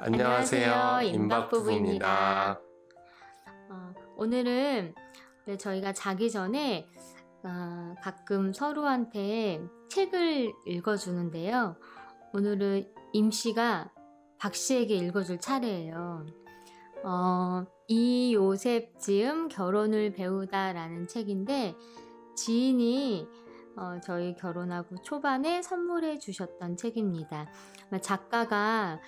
안녕하세요. 임박부부입니다. 오늘은 저희가 자기 전에 가끔 서로한테 책을 읽어주는데요. 오늘은 임씨가 박씨에게 읽어줄 차례예요. 이요셉 지음 결혼을 배우다 라는 책인데 지인이 저희 결혼하고 초반에 선물해 주셨던 책입니다. 작가가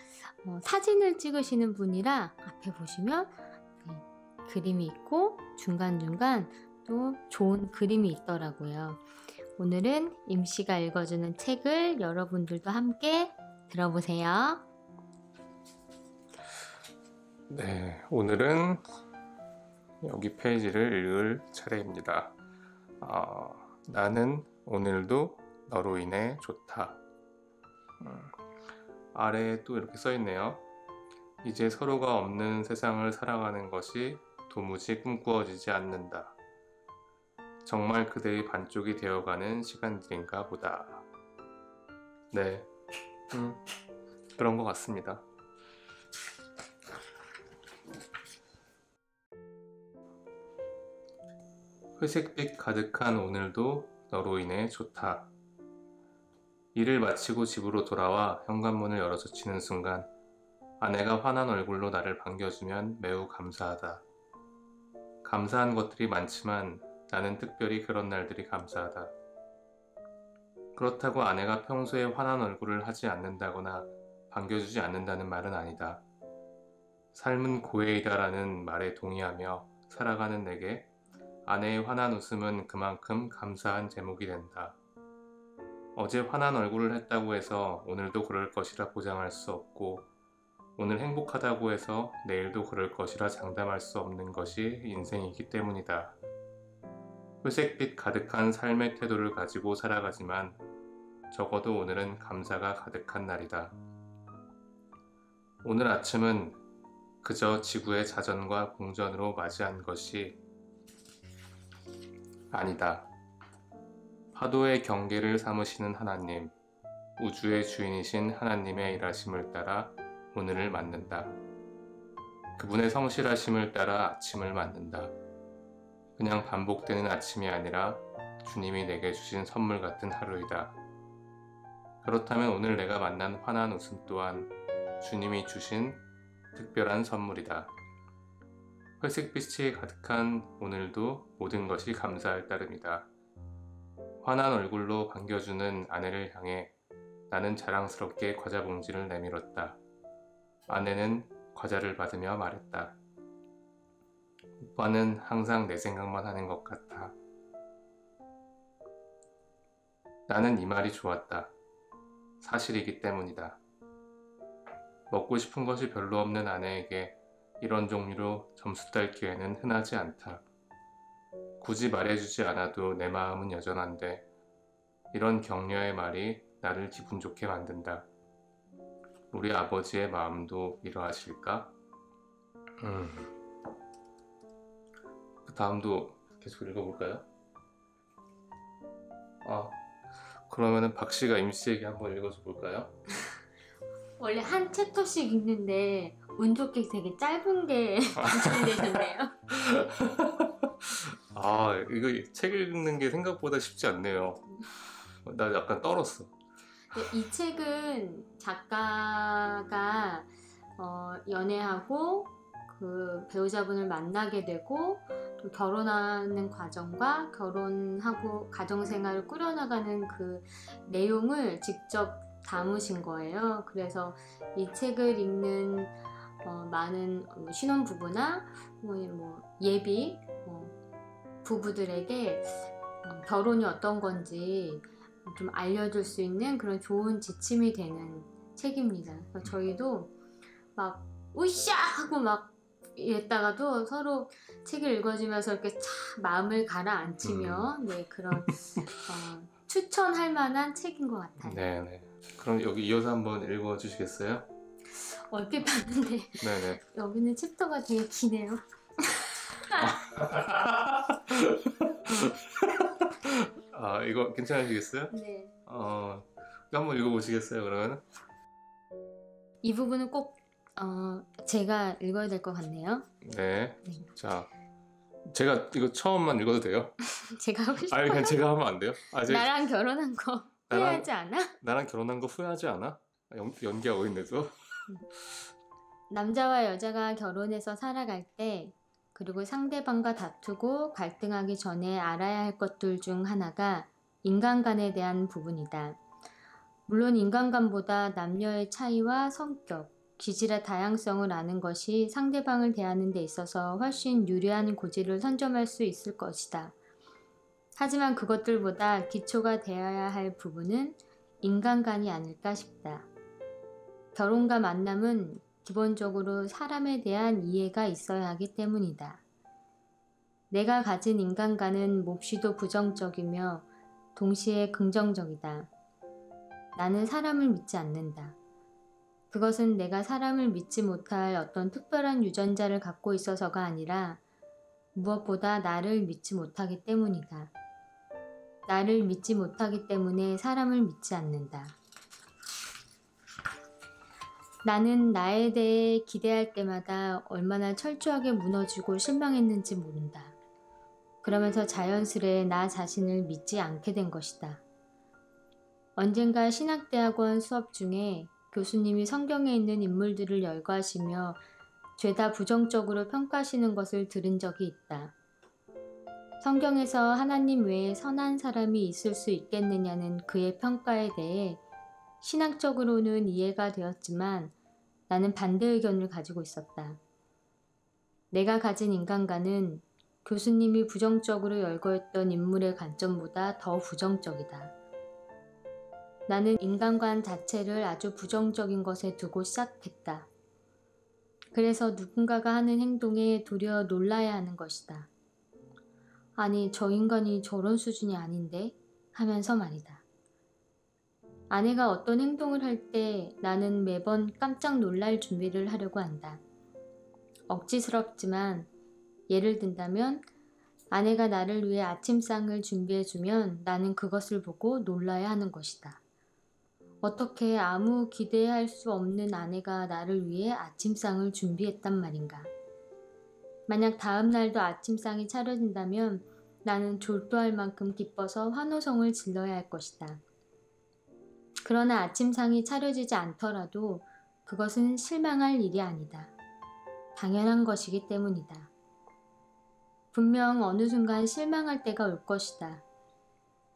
사진을 찍으시는 분이라 앞에 보시면 그림이 있고 중간중간 또 좋은 그림이 있더라고요. 오늘은 임씨가 읽어주는 책을 여러분들도 함께 들어보세요. 네, 오늘은 여기 페이지를 읽을 차례입니다. 나는 오늘도 너로 인해 좋다. 아래에 또 이렇게 써있네요. 이제 서로가 없는 세상을 살아가는 것이 도무지 꿈꾸어지지 않는다. 정말 그대의 반쪽이 되어가는 시간들인가 보다. 네, 그런 것 같습니다. 회색빛 가득한 오늘도 너로 인해 좋다. 일을 마치고 집으로 돌아와 현관문을 열어서 치는 순간 아내가 환한 얼굴로 나를 반겨주면 매우 감사하다. 감사한 것들이 많지만 나는 특별히 그런 날들이 감사하다. 그렇다고 아내가 평소에 환한 얼굴을 하지 않는다거나 반겨주지 않는다는 말은 아니다. 삶은 고해이다라는 말에 동의하며 살아가는 내게 아내의 환한 웃음은 그만큼 감사한 제목이 된다. 어제 환한 얼굴을 했다고 해서 오늘도 그럴 것이라 보장할 수 없고 오늘 행복하다고 해서 내일도 그럴 것이라 장담할 수 없는 것이 인생이기 때문이다. 회색빛 가득한 삶의 태도를 가지고 살아가지만 적어도 오늘은 감사가 가득한 날이다. 오늘 아침은 그저 지구의 자전과 공전으로 맞이한 것이 아니다. 파도의 경계를 삼으시는 하나님, 우주의 주인이신 하나님의 일하심을 따라 오늘을 맞는다. 그분의 성실하심을 따라 아침을 맞는다. 그냥 반복되는 아침이 아니라 주님이 내게 주신 선물 같은 하루이다. 그렇다면 오늘 내가 만난 환한 웃음 또한 주님이 주신 특별한 선물이다. 회색빛이 가득한 오늘도 모든 것이 감사할 따름이다. 환한 얼굴로 반겨주는 아내를 향해 나는 자랑스럽게 과자 봉지를 내밀었다. 아내는 과자를 받으며 말했다. 오빠는 항상 내 생각만 하는 것 같아. 나는 이 말이 좋았다. 사실이기 때문이다. 먹고 싶은 것이 별로 없는 아내에게 이런 종류로 점수 딸 기회는 흔하지 않다. 굳이 말해주지 않아도 내 마음은 여전한데 이런 격려의 말이 나를 기분 좋게 만든다. 우리 아버지의 마음도 이러하실까? 그 다음도 계속 읽어볼까요? 그러면은 박씨가 임씨에게 한번 읽어줘 볼까요? 원래 한 챕터씩 읽는데 운 좋게 되게 짧은 게 완성되셨네요. 이거 책 읽는 게 생각보다 쉽지 않네요. 나 약간 떨었어. 이 책은 작가가 연애하고 그 배우자분을 만나게 되고 또 결혼하는 과정과 결혼하고 가정생활을 꾸려나가는 그 내용을 직접 담으신 거예요. 그래서 이 책을 읽는 많은 신혼부부나 예비 부부들에게 결혼이 어떤 건지 좀 알려줄 수 있는 그런 좋은 지침이 되는 책입니다. 저희도 막 으쌰 하고 막 이랬다가도 서로 책을 읽어주면서 이렇게 마음을 가라앉히며 그런 추천할 만한 책인 것 같아요. 네네. 그럼 여기 이어서 한번 읽어주시겠어요? 얼핏 봤는데 네네. 여기는 챕터가 되게 기네요. 이거 괜찮으시겠어요? 네. 한번 읽어보시겠어요, 그러면? 이 부분은 꼭 제가 읽어야 될 것 같네요. 네. 네. 자, 제가 이거 처음만 읽어도 돼요? 제가 하고 아니, 그냥 싶어요. 제가 하면 안 돼요? 나랑 결혼한 거 후회하지 않아? 나랑 결혼한 거 후회하지 않아? 연기하고 있는데도? 남자와 여자가 결혼해서 살아갈 때, 그리고 상대방과 다투고 갈등하기 전에 알아야 할 것들 중 하나가 인간관에 대한 부분이다. 물론 인간관보다 남녀의 차이와 성격, 기질의 다양성을 아는 것이 상대방을 대하는 데 있어서 훨씬 유리한 고지를 선점할 수 있을 것이다. 하지만 그것들보다 기초가 되어야 할 부분은 인간관이 아닐까 싶다. 결혼과 만남은 기본적으로 사람에 대한 이해가 있어야 하기 때문이다. 내가 가진 인간관은 몹시도 부정적이며 동시에 긍정적이다. 나는 사람을 믿지 않는다. 그것은 내가 사람을 믿지 못할 어떤 특별한 유전자를 갖고 있어서가 아니라 무엇보다 나를 믿지 못하기 때문이다. 나를 믿지 못하기 때문에 사람을 믿지 않는다. 나는 나에 대해 기대할 때마다 얼마나 철저하게 무너지고 실망했는지 모른다. 그러면서 자연스레 나 자신을 믿지 않게 된 것이다. 언젠가 신학대학원 수업 중에 교수님이 성경에 있는 인물들을 열거하시며 죄다 부정적으로 평가하시는 것을 들은 적이 있다. 성경에서 하나님 외에 선한 사람이 있을 수 있겠느냐는 그의 평가에 대해 신학적으로는 이해가 되었지만 나는 반대 의견을 가지고 있었다. 내가 가진 인간관은 교수님이 부정적으로 열거했던 인물의 관점보다 더 부정적이다. 나는 인간관 자체를 아주 부정적인 것에 두고 시작했다. 그래서 누군가가 하는 행동에 도리어 놀라야 하는 것이다. 아니, 저 인간이 저런 수준이 아닌데? 하면서 말이다. 아내가 어떤 행동을 할 때 나는 매번 깜짝 놀랄 준비를 하려고 한다. 억지스럽지만 예를 든다면 아내가 나를 위해 아침상을 준비해주면 나는 그것을 보고 놀라야 하는 것이다. 어떻게 아무 기대할 수 없는 아내가 나를 위해 아침상을 준비했단 말인가. 만약 다음 날도 아침상이 차려진다면 나는 졸도할 만큼 기뻐서 환호성을 질러야 할 것이다. 그러나 아침상이 차려지지 않더라도 그것은 실망할 일이 아니다. 당연한 것이기 때문이다. 분명 어느 순간 실망할 때가 올 것이다.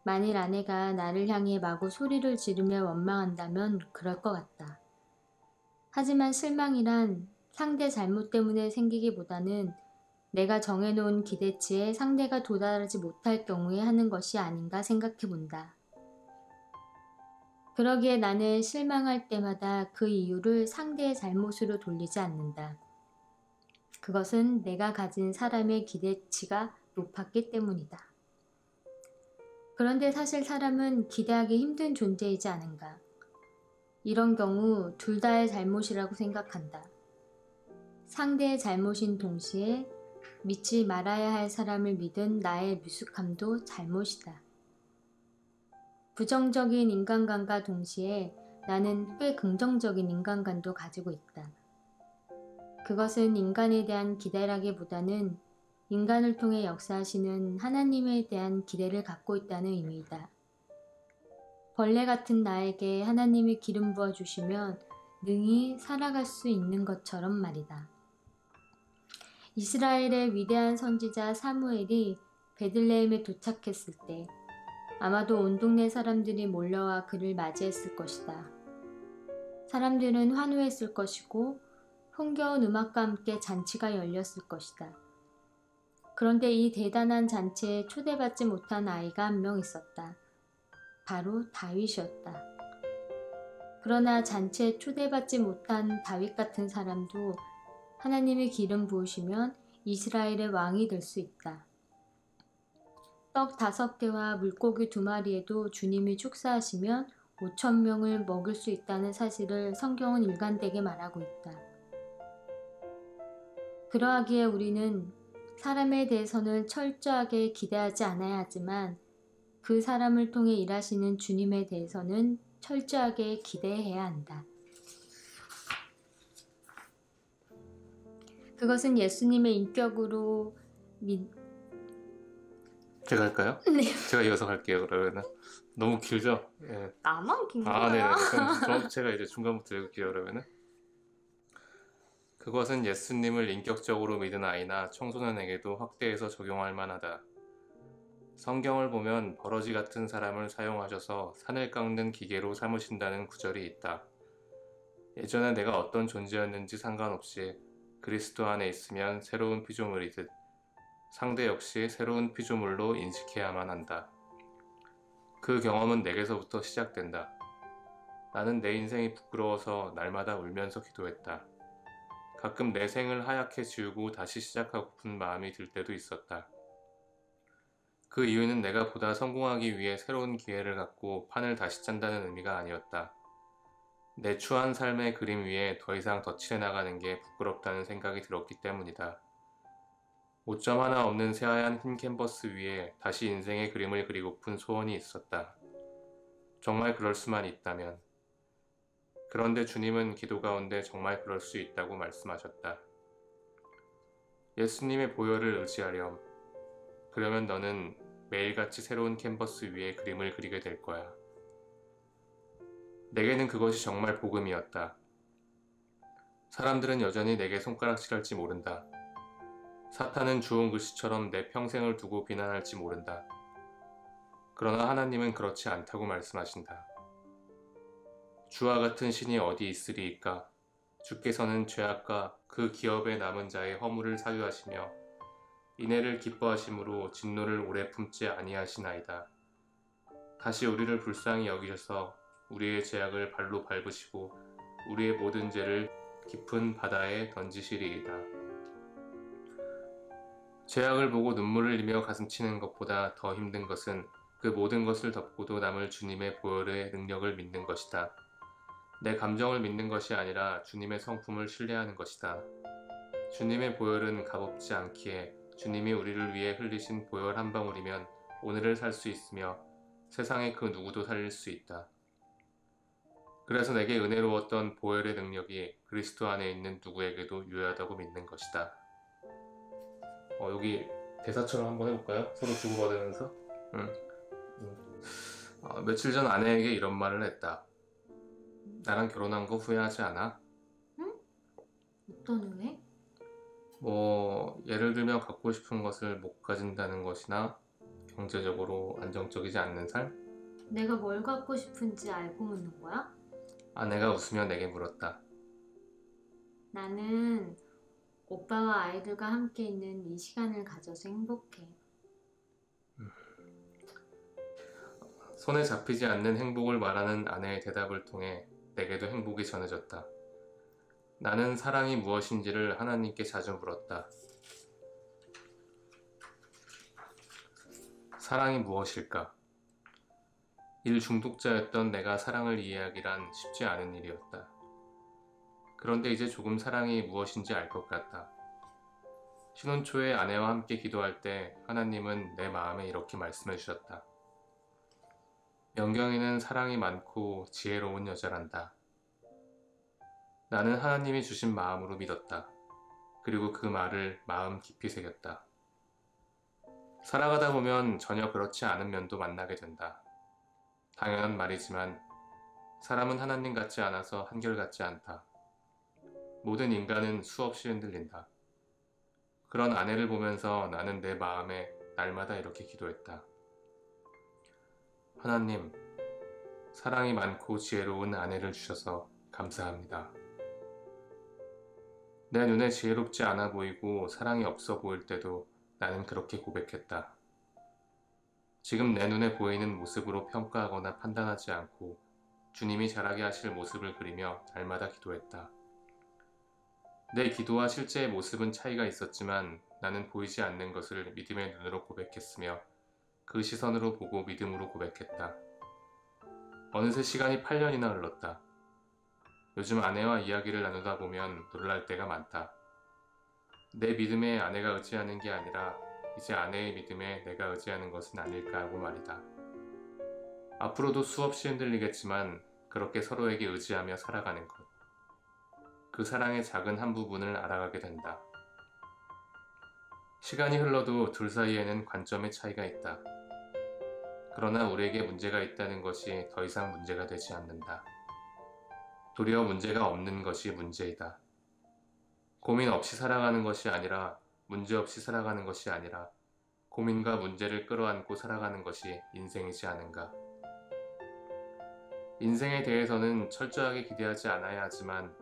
만일 아내가 나를 향해 마구 소리를 지르며 원망한다면 그럴 것 같다. 하지만 실망이란 상대 잘못 때문에 생기기보다는 내가 정해놓은 기대치에 상대가 도달하지 못할 경우에 하는 것이 아닌가 생각해본다. 그러기에 나는 실망할 때마다 그 이유를 상대의 잘못으로 돌리지 않는다. 그것은 내가 가진 사람의 기대치가 높았기 때문이다. 그런데 사실 사람은 기대하기 힘든 존재이지 않은가. 이런 경우 둘 다의 잘못이라고 생각한다. 상대의 잘못인 동시에 믿지 말아야 할 사람을 믿은 나의 미숙함도 잘못이다. 부정적인 인간관과 동시에 나는 꽤 긍정적인 인간관도 가지고 있다. 그것은 인간에 대한 기대라기보다는 인간을 통해 역사하시는 하나님에 대한 기대를 갖고 있다는 의미이다. 벌레 같은 나에게 하나님이 기름 부어주시면 능히 살아갈 수 있는 것처럼 말이다. 이스라엘의 위대한 선지자 사무엘이 베들레헴에 도착했을 때 아마도 온 동네 사람들이 몰려와 그를 맞이했을 것이다. 사람들은 환호했을 것이고 흥겨운 음악과 함께 잔치가 열렸을 것이다. 그런데 이 대단한 잔치에 초대받지 못한 아이가 한 명 있었다. 바로 다윗이었다. 그러나 잔치에 초대받지 못한 다윗 같은 사람도 하나님의 기름 부으시면 이스라엘의 왕이 될 수 있다. 떡 5개와 물고기 2마리에도 주님이 축사하시면 5,000명을 먹을 수 있다는 사실을 성경은 일관되게 말하고 있다. 그러하기에 우리는 사람에 대해서는 철저하게 기대하지 않아야 하지만 그 사람을 통해 일하시는 주님에 대해서는 철저하게 기대해야 한다. 그것은 예수님의 인격으로 제가 할까요? 네. 제가 이어서 갈게요. 그러면은 너무 길죠? 예. 나만 긴 아, 네. 거야. 그럼 제가 이제 중간부터 읽을게요. 그러면은 그것은 예수님을 인격적으로 믿은 아이나 청소년에게도 확대해서 적용할 만하다. 성경을 보면 버러지 같은 사람을 사용하셔서 산을 깎는 기계로 삼으신다는 구절이 있다. 예전에 내가 어떤 존재였는지 상관없이 그리스도 안에 있으면 새로운 피조물이듯 상대 역시 새로운 피조물로 인식해야만 한다. 그 경험은 내게서부터 시작된다. 나는 내 인생이 부끄러워서 날마다 울면서 기도했다. 가끔 내 생을 하얗게 지우고 다시 시작하고픈 마음이 들 때도 있었다. 그 이유는 내가 보다 성공하기 위해 새로운 기회를 갖고 판을 다시 짠다는 의미가 아니었다. 내 추한 삶의 그림 위에 더 이상 덧칠해 나가는 게 부끄럽다는 생각이 들었기 때문이다. 오점 하나 없는 새하얀 흰 캔버스 위에 다시 인생의 그림을 그리고픈 소원이 있었다. 정말 그럴 수만 있다면. 그런데 주님은 기도 가운데 정말 그럴 수 있다고 말씀하셨다. 예수님의 보혈을 의지하렴. 그러면 너는 매일같이 새로운 캔버스 위에 그림을 그리게 될 거야. 내게는 그것이 정말 복음이었다. 사람들은 여전히 내게 손가락질할지 모른다. 사탄은 주홍 글씨처럼 내 평생을 두고 비난할지 모른다. 그러나 하나님은 그렇지 않다고 말씀하신다. 주와 같은 신이 어디 있으리이까? 주께서는 죄악과 그 기업에 남은 자의 허물을 사유하시며 인애를 기뻐하심으로 진노를 오래 품지 아니하시나이다. 다시 우리를 불쌍히 여기셔서 우리의 죄악을 발로 밟으시고 우리의 모든 죄를 깊은 바다에 던지시리이다. 죄악을 보고 눈물을 흘리며 가슴치는 것보다 더 힘든 것은 그 모든 것을 덮고도 남을 주님의 보혈의 능력을 믿는 것이다. 내 감정을 믿는 것이 아니라 주님의 성품을 신뢰하는 것이다. 주님의 보혈은 값없지 않기에 주님이 우리를 위해 흘리신 보혈 한 방울이면 오늘을 살 수 있으며 세상의 그 누구도 살릴 수 있다. 그래서 내게 은혜로웠던 보혈의 능력이 그리스도 안에 있는 누구에게도 유효하다고 믿는 것이다. 여기 대사처럼 한번 해볼까요? 서로 주고받으면서. 며칠 전 아내에게 이런 말을 했다. 나랑 결혼한 거 후회하지 않아? 응? 어떤 후회? 예를 들면 갖고 싶은 것을 못 가진다는 것이나 경제적으로 안정적이지 않는 삶? 내가 뭘 갖고 싶은지 알고 묻는 거야? 아내가 웃으며 내게 물었다. 나는 오빠와 아이들과 함께 있는 이 시간을 가져서 행복해. 손에 잡히지 않는 행복을 말하는 아내의 대답을 통해 내게도 행복이 전해졌다. 나는 사랑이 무엇인지를 하나님께 자주 물었다. 사랑이 무엇일까? 일 중독자였던 내가 사랑을 이해하기란 쉽지 않은 일이었다. 그런데 이제 조금 사랑이 무엇인지 알 것 같다. 신혼 초에 아내와 함께 기도할 때 하나님은 내 마음에 이렇게 말씀해 주셨다. 명경이는 사랑이 많고 지혜로운 여자란다. 나는 하나님이 주신 마음으로 믿었다. 그리고 그 말을 마음 깊이 새겼다. 살아가다 보면 전혀 그렇지 않은 면도 만나게 된다. 당연한 말이지만 사람은 하나님 같지 않아서 한결같지 않다. 모든 인간은 수없이 흔들린다. 그런 아내를 보면서 나는 내 마음에 날마다 이렇게 기도했다. 하나님, 사랑이 많고 지혜로운 아내를 주셔서 감사합니다. 내 눈에 지혜롭지 않아 보이고 사랑이 없어 보일 때도 나는 그렇게 고백했다. 지금 내 눈에 보이는 모습으로 평가하거나 판단하지 않고 주님이 잘하게 하실 모습을 그리며 날마다 기도했다. 내 기도와 실제의 모습은 차이가 있었지만 나는 보이지 않는 것을 믿음의 눈으로 고백했으며 그 시선으로 보고 믿음으로 고백했다. 어느새 시간이 8년이나 흘렀다. 요즘 아내와 이야기를 나누다 보면 놀랄 때가 많다. 내 믿음에 아내가 의지하는 게 아니라 이제 아내의 믿음에 내가 의지하는 것은 아닐까 하고 말이다. 앞으로도 수없이 흔들리겠지만 그렇게 서로에게 의지하며 살아가는 것. 그 사랑의 작은 한 부분을 알아가게 된다. 시간이 흘러도 둘 사이에는 관점의 차이가 있다. 그러나 우리에게 문제가 있다는 것이 더 이상 문제가 되지 않는다. 도리어 문제가 없는 것이 문제이다. 고민 없이 살아가는 것이 아니라, 문제 없이 살아가는 것이 아니라 고민과 문제를 끌어안고 살아가는 것이 인생이지 않은가. 인생에 대해서는 철저하게 기대하지 않아야 하지만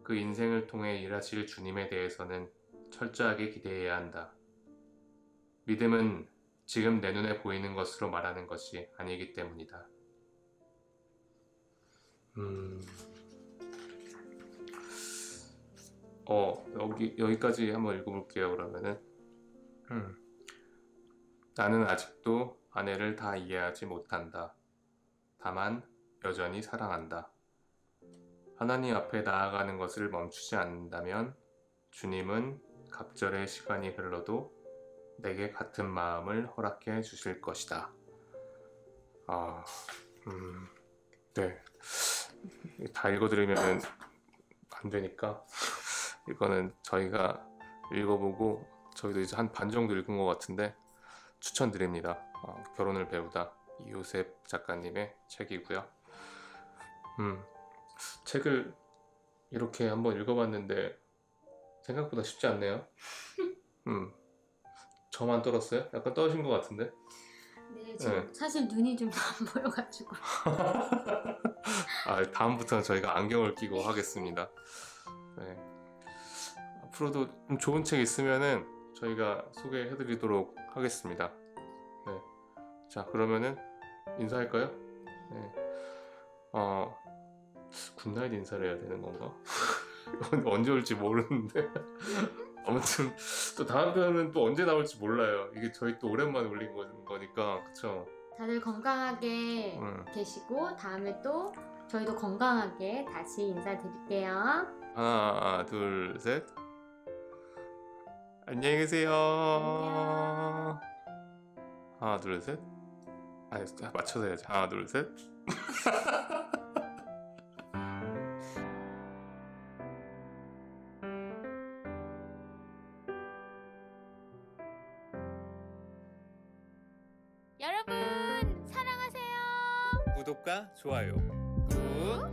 그 인생을 통해 일하실 주님에 대해서는 철저하게 기대해야 한다. 믿음은 지금 내 눈에 보이는 것으로 말하는 것이 아니기 때문이다. 여기까지 한번 읽어볼게요. 그러면은 나는 아직도 아내를 다 이해하지 못한다. 다만 여전히 사랑한다. 하나님 앞에 나아가는 것을 멈추지 않는다면 주님은 갑절의 시간이 흘러도 내게 같은 마음을 허락해 주실 것이다. 네. 다 읽어드리면 안 되니까 이거는 저희가 읽어보고 저희도 이제 한 반 정도 읽은 것 같은데 추천드립니다. 결혼을 배우다 이요셉 작가님의 책이고요. 책을 이렇게 한번 읽어봤는데 생각보다 쉽지 않네요. 저만 떨었어요? 약간 떨어진 것 같은데? 네, 지금 사실 눈이 좀 안 보여가지고. 다음부터는 저희가 안경을 끼고 하겠습니다. 네. 앞으로도 좀 좋은 책 있으면은 저희가 소개해드리도록 하겠습니다. 네. 자, 그러면은 인사할까요? 네. 굿나잇 인사를 해야 되는 건가? 언제 올지 모르는데. 아무튼 또 다음 편은 또 언제 나올지 몰라요. 이게 저희 또 오랜만에 올린 거니까, 그쵸? 다들 건강하게 계시고 다음에 또 저희도 건강하게 다시 인사드릴게요. 하나, 둘, 셋. 안녕히 계세요. 안녕. 하나, 둘, 셋. 맞춰서 해야지. 하나, 둘, 셋. 여러분 사랑하세요. 구독과 좋아요 꾹